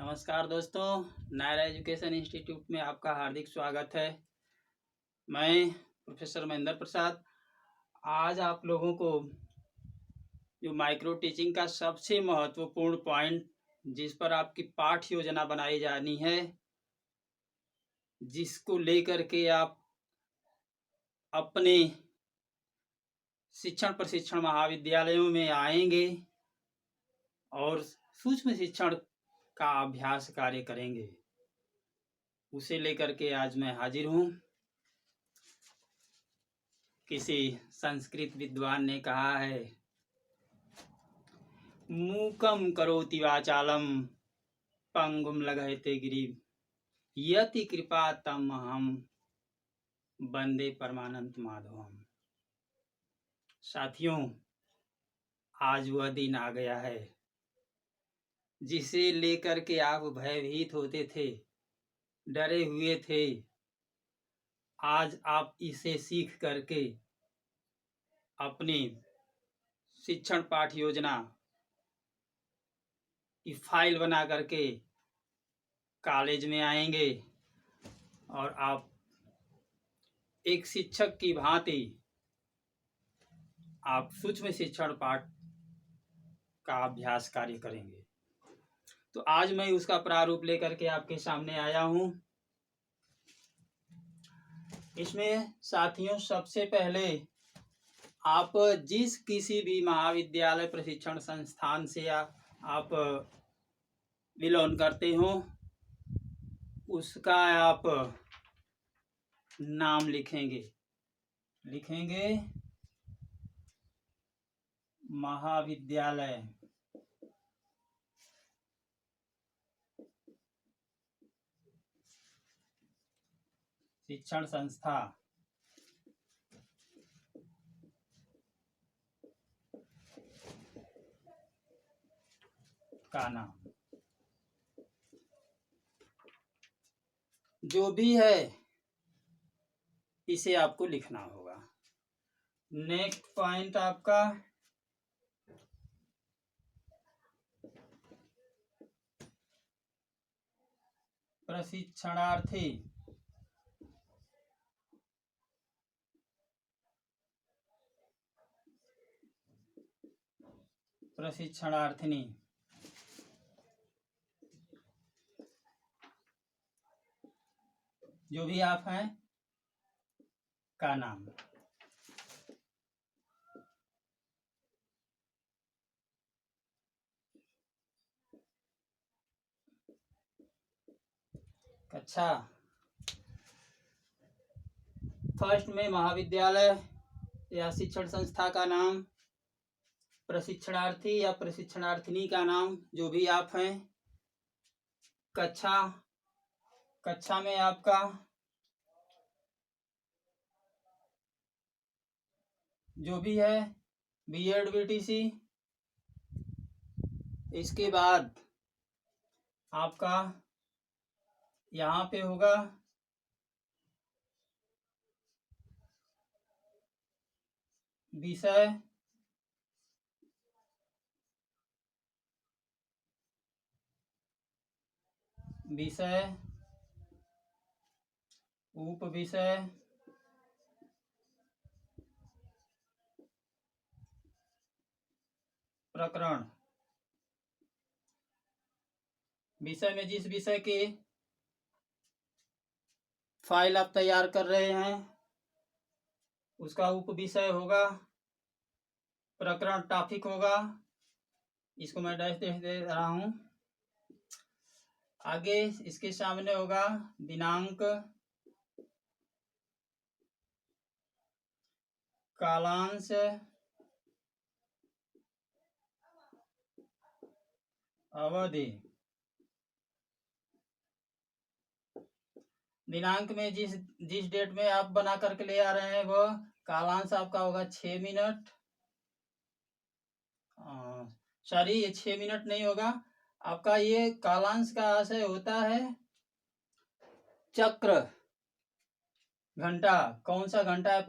नमस्कार दोस्तों, Naira education institute में आपका हार्दिक स्वागत है। मैं प्रोफेसर महेंद्र प्रसाद आज आप लोगों को जो माइक्रो टीचिंग का सबसे महत्वपूर्ण पॉइंट जिस पर आपकी पाठ योजना बनाई जानी है, जिसको लेकर के आप अपने शिक्षण प्रशिक्षण महाविद्यालयों में आएंगे और सूक्ष्म शिक्षण का अभ्यास कार्य करेंगे, उसे लेकर के आज मैं हाजिर हूँ। किसी संस्कृत विद्वान ने कहा है, मूकम करोति वाचालम पंगुम लगहते गिरिम यति कृपा तम हम वंदे परमानंद माधवम। साथियों, आज वह दिन आ गया है जिसे लेकर के आप भयभीत होते थे, डरे हुए थे। आज आप इसे सीख करके अपनी शिक्षण पाठ योजना की फाइल बना करके कॉलेज में आएंगे और आप एक शिक्षक की भांति आप सूक्ष्म शिक्षण पाठ का अभ्यास कार्य करेंगे। तो आज मैं उसका प्रारूप लेकर के आपके सामने आया हूँ। इसमें साथियों, सबसे पहले आप जिस किसी भी महाविद्यालय प्रशिक्षण संस्थान से आप बिलोंग करते हो, उसका आप नाम लिखेंगे महाविद्यालय। शिक्षण संस्था का नाम जो भी है इसे आपको लिखना होगा। नेक्स्ट पॉइंट आपका प्रशिक्षणार्थी। प्रशिक्षणार्थिनी जो भी आप हैं का नाम। अच्छा, फर्स्ट में महाविद्यालय या शिक्षण संस्था का नाम, प्रशिक्षणार्थी या प्रशिक्षणार्थिनी का नाम जो भी आप हैं, कक्षा में आपका जो भी है बीएड बीटीसी। इसके बाद आपका यहाँ पे होगा विषय, उप विषय, प्रकरण। विषय में जिस विषय की फाइल आप तैयार कर रहे हैं उसका उप विषय होगा, प्रकरण टॉपिक होगा। इसको मैं डैश दे रहा हूं। आगे इसके सामने होगा दिनांक, कालांश, अवधि। दिनांक में जिस डेट में आप बना करके ले आ रहे हैं वो कालांश आपका होगा 6 मिनट। सॉरी, ये 6 मिनट नहीं होगा आपका। ये कालांश का आशय होता है चक्र, घंटा। कौन सा घंटा है,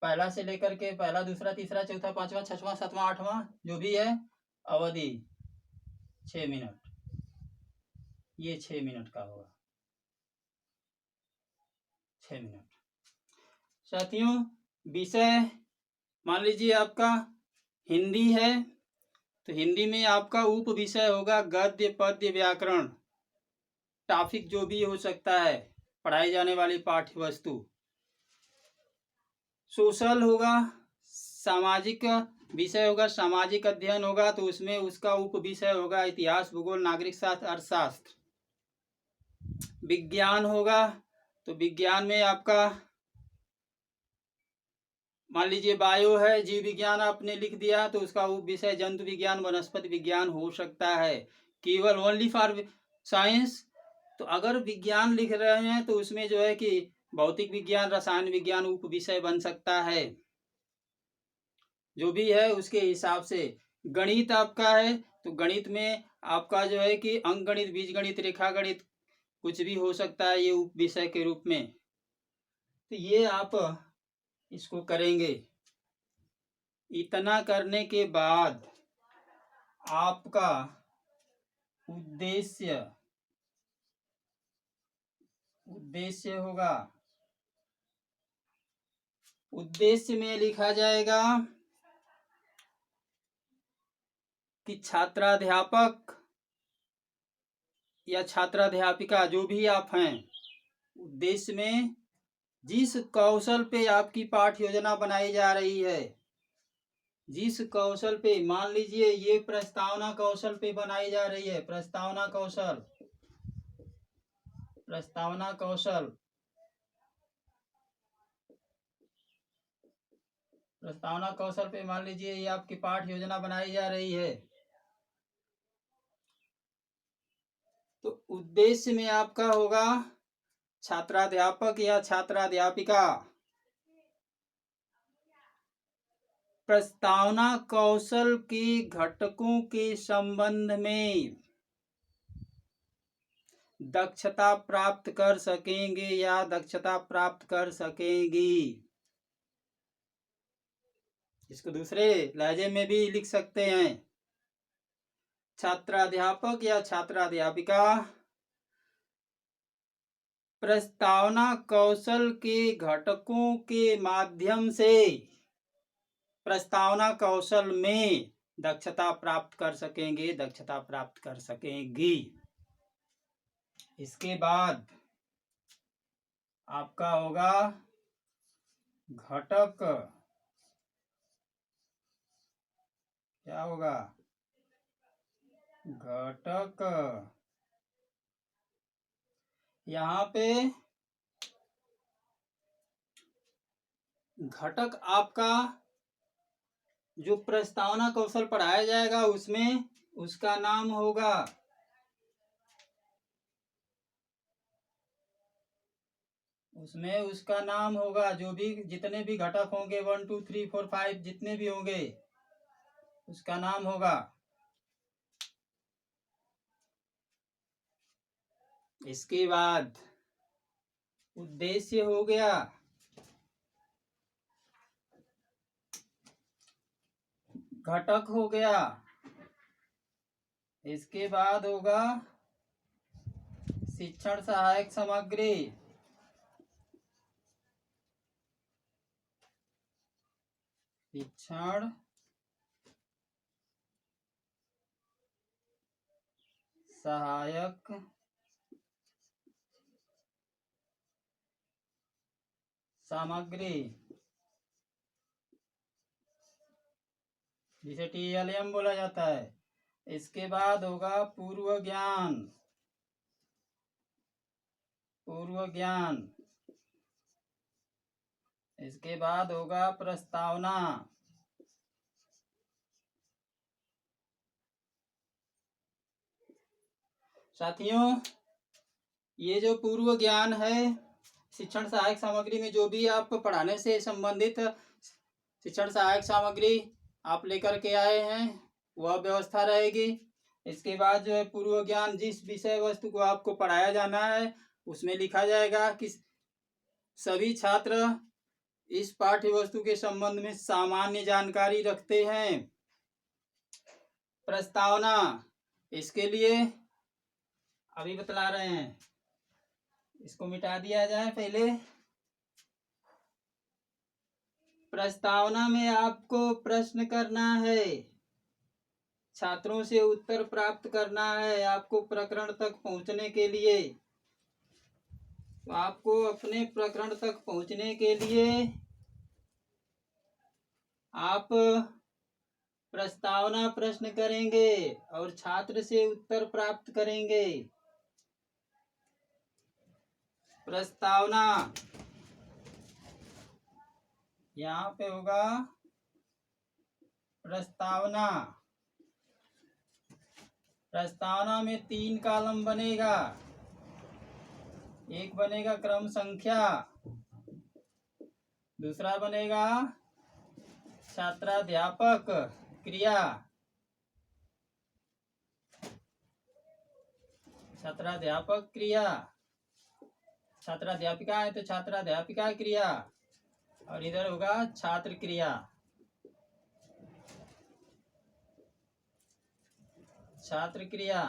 पहला से लेकर के पहला, दूसरा, तीसरा, चौथा, पांचवा, छठवां, सातवां, आठवां, जो भी है। अवधि 6 मिनट। ये 6 मिनट का होगा, 6 मिनट। साथियों, विषय मान लीजिए आपका हिंदी है, तो हिंदी में आपका उप विषय होगा गद्य पद्य व्याकरण, टॉपिक जो भी हो सकता है, पढ़ाई जाने वाली पाठ्य वस्तु। सोशल होगा, सामाजिक विषय होगा, सामाजिक अध्ययन होगा, तो उसमें उसका उप विषय होगा इतिहास, भूगोल, नागरिक शास्त्र, अर्थशास्त्र। विज्ञान होगा, तो विज्ञान में आपका मान लीजिए बायो है, जीव विज्ञान आपने लिख दिया, तो उसका उप विषय जंतु विज्ञान, वनस्पति विज्ञान हो सकता है। केवल ओनली फॉर साइंस, तो अगर विज्ञान लिख रहे हैं तो उसमें जो है कि भौतिक विज्ञान, रसायन विज्ञान उप विषय बन सकता है, जो भी है उसके हिसाब से। गणित आपका है, तो गणित में आपका जो है कि अंक गणित, बीज गणित, रेखा गणित कुछ भी हो सकता है ये उप विषय के रूप में। तो ये आप इसको करेंगे। इतना करने के बाद आपका उद्देश्य होगा, उद्देश्य में लिखा जाएगा कि छात्राध्यापक या छात्राध्यापिका जो भी आप हैं, उद्देश्य में जिस कौशल पे आपकी पाठ्य योजना बनाई जा रही है, जिस कौशल पे, मान लीजिए ये प्रस्तावना कौशल पे बनाई जा रही है, प्रस्तावना कौशल, प्रस्तावना कौशल, प्रस्तावना कौशल पे मान लीजिए ये आपकी पाठ्य योजना बनाई जा रही है, तो उद्देश्य में आपका होगा छात्राध्यापक या छात्राध्यापिका प्रस्तावना कौशल के घटकों के संबंध में दक्षता प्राप्त कर सकेंगे या दक्षता प्राप्त कर सकेंगी। इसको दूसरे लहजे में भी लिख सकते हैं, छात्राध्यापक या छात्राध्यापिका प्रस्तावना कौशल के घटकों के माध्यम से प्रस्तावना कौशल में दक्षता प्राप्त कर सकेंगे, दक्षता प्राप्त कर सकेंगी। इसके बाद आपका होगा घटक, क्या होगा, घटक। यहाँ पे घटक आपका जो प्रस्तावना कौशल पढ़ाया जाएगा उसमें उसका नाम होगा जो भी जितने भी घटक होंगे 1 2 3 4 5 जितने भी होंगे उसका नाम होगा। इसके बाद उद्देश्य हो गया, घटक हो गया, इसके बाद होगा शिक्षण सहायक सामग्री, शिक्षण सहायक सामग्री, जिसे TLM बोला जाता है। इसके बाद होगा पूर्व ज्ञान, पूर्व ज्ञान। इसके बाद होगा प्रस्तावना। साथियों, ये जो पूर्व ज्ञान है, शिक्षण सहायक सामग्री में जो भी आप पढ़ाने से संबंधित शिक्षण सहायक सामग्री आप लेकर के आए हैं वह व्यवस्था रहेगी। इसके बाद जो है पूर्व ज्ञान, जिस विषय वस्तु को आपको पढ़ाया जाना है उसमें लिखा जाएगा कि सभी छात्र इस पाठ्य वस्तु के संबंध में सामान्य जानकारी रखते हैं। प्रस्तावना, इसके लिए अभी बतला रहे हैं। इसको मिटा दिया जाए पहले। प्रस्तावना में आपको प्रश्न करना है, छात्रों से उत्तर प्राप्त करना है। आपको प्रकरण तक पहुंचने के लिए, तो आपको अपने प्रकरण तक पहुंचने के लिए आप प्रस्तावना प्रश्न करेंगे और छात्र से उत्तर प्राप्त करेंगे। प्रस्तावना यहाँ पे होगा प्रस्तावना। प्रस्तावना में 3 कॉलम बनेगा। एक बनेगा क्रम संख्या, दूसरा बनेगा छात्राध्यापक क्रिया, छात्राध्यापक क्रिया, छात्राध्यापिका है तो छात्राध्यापिका क्रिया, और इधर होगा छात्र क्रिया। छात्र क्रिया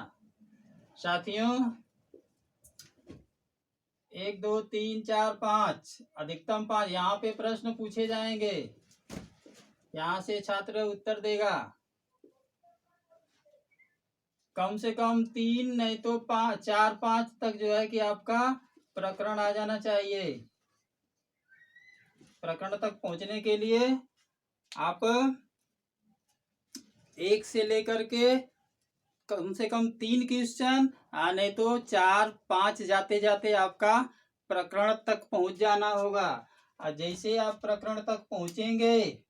साथियों 1 2 3 4 5 अधिकतम 5 यहाँ पे प्रश्न पूछे जाएंगे। यहाँ से छात्र उत्तर देगा। कम से कम 3 नहीं तो 5 4 5 तक जो है कि आपका प्रकरण आ जाना चाहिए। प्रकरण तक पहुंचने के लिए आप 1 से लेकर के कम से कम 3 क्वेश्चन नहीं तो 4 5 जाते जाते आपका प्रकरण तक पहुंच जाना होगा। और जैसे आप प्रकरण तक पहुंचेंगे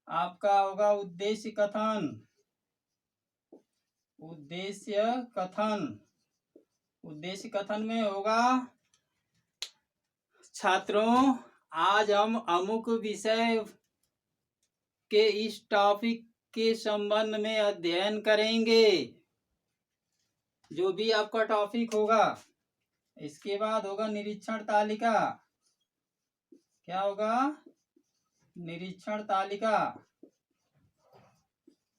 आपका होगा उद्देश्य कथन। उद्देश्य कथन, उद्देश्य कथन में होगा छात्रों आज हम अमुक विषय के इस टॉपिक के संबंध में अध्ययन करेंगे, जो भी आपका टॉपिक होगा। इसके बाद होगा निरीक्षण तालिका। क्या होगा? निरीक्षण तालिका।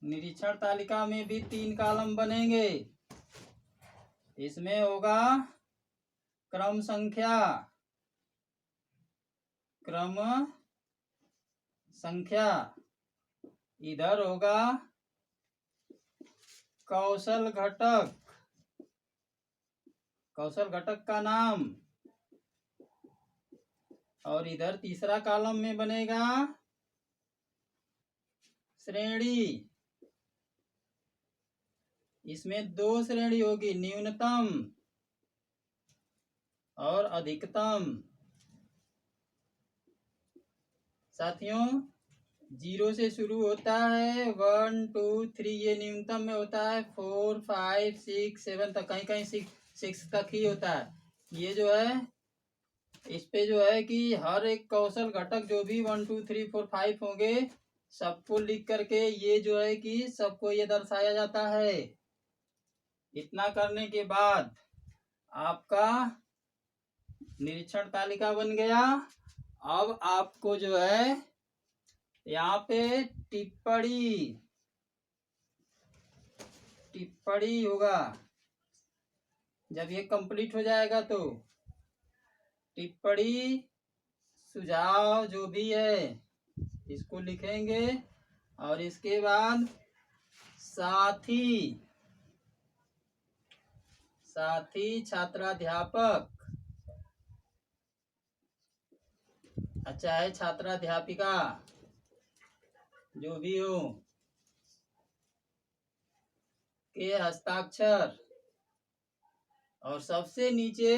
निरीक्षण तालिका में भी 3 कॉलम बनेंगे। इसमें होगा क्रम संख्या, क्रम संख्या, इधर होगा कौशल घटक, कौशल घटक का नाम, और इधर तीसरा कॉलम में बनेगा श्रेणी। इसमें 2 श्रेणी होगी, न्यूनतम और अधिकतम। साथियों 0 से शुरू होता है, 1 2 3 ये न्यूनतम में होता है, 4 5 6 7 तक, कहीं कहीं 6 तक ही होता है। ये जो है इस पे जो है कि हर एक कौशल घटक जो भी 1 2 3 4 5 होंगे सबको लिख करके ये जो है कि सबको ये दर्शाया जाता है। इतना करने के बाद आपका निरीक्षण तालिका बन गया। अब आपको जो है यहाँ पे टिप्पणी होगा। जब ये कंप्लीट हो जाएगा तो टिप्पणी सुझाव जो भी है इसको लिखेंगे, और इसके बाद साथी छात्राध्यापक, अच्छा है छात्राध्यापिका जो भी हो के हस्ताक्षर, और सबसे नीचे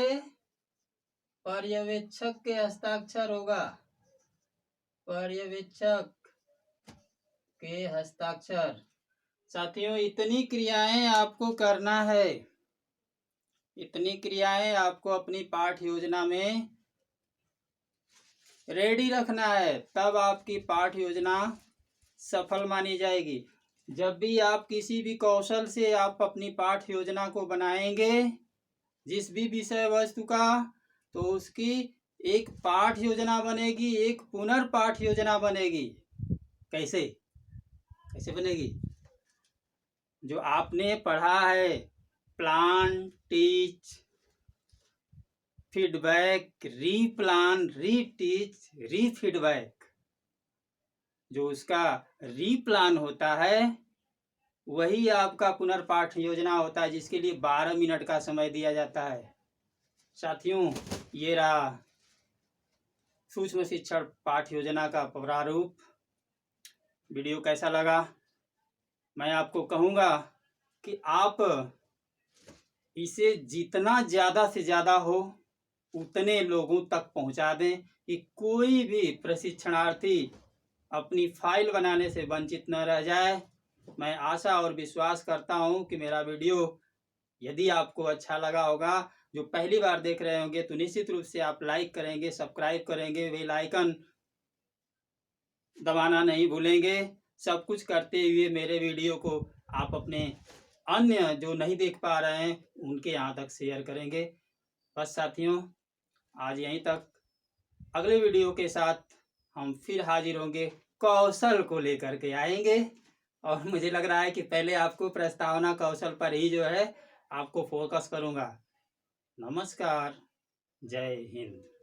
पर्यवेक्षक के हस्ताक्षर होगा। पर्यवेक्षक के हस्ताक्षर। साथियों इतनी क्रियाएं आपको करना है, इतनी क्रियाएं आपको अपनी पाठ योजना में रेडी रखना है, तब आपकी पाठ योजना सफल मानी जाएगी। जब भी आप किसी भी कौशल से आप अपनी पाठ योजना को बनाएंगे, जिस भी विषय वस्तु का, तो उसकी एक पाठ योजना बनेगी, एक पुनर्पाठ योजना बनेगी। कैसे बनेगी? जो आपने पढ़ा है प्लान, टीच, फीडबैक, रीप्लान, रीटीच, रीफीडबैक। जो उसका रीप्लान होता है वही आपका पुनर्पाठ योजना होता है, जिसके लिए 12 मिनट का समय दिया जाता है। साथियों, ये रहा सूक्ष्म शिक्षण पाठ योजना का प्रारूप। वीडियो कैसा लगा? मैं आपको कहूँगा कि आप इसे जितना ज़्यादा से ज़्यादा हो उतने लोगों तक पहुँचा दें कि कोई भी प्रशिक्षणार्थी अपनी फाइल बनाने से वंचित न रह जाए। मैं आशा और विश्वास करता हूं कि मेरा वीडियो यदि आपको अच्छा लगा होगा, जो पहली बार देख रहे होंगे, तो निश्चित रूप से आप लाइक करेंगे, सब्सक्राइब करेंगे, बेल आइकन दबाना नहीं भूलेंगे। सब कुछ करते हुए मेरे वीडियो को आप अपने अन्य जो नहीं देख पा रहे हैं उनके यहाँ तक शेयर करेंगे। बस साथियों, आज यहीं तक। अगले वीडियो के साथ हम फिर हाजिर होंगे, कौशल को लेकर के आएंगे। और मुझे लग रहा है कि पहले आपको प्रस्तावना कौशल पर ही जो है आपको फोकस करूंगा। नमस्कार, जय हिंद।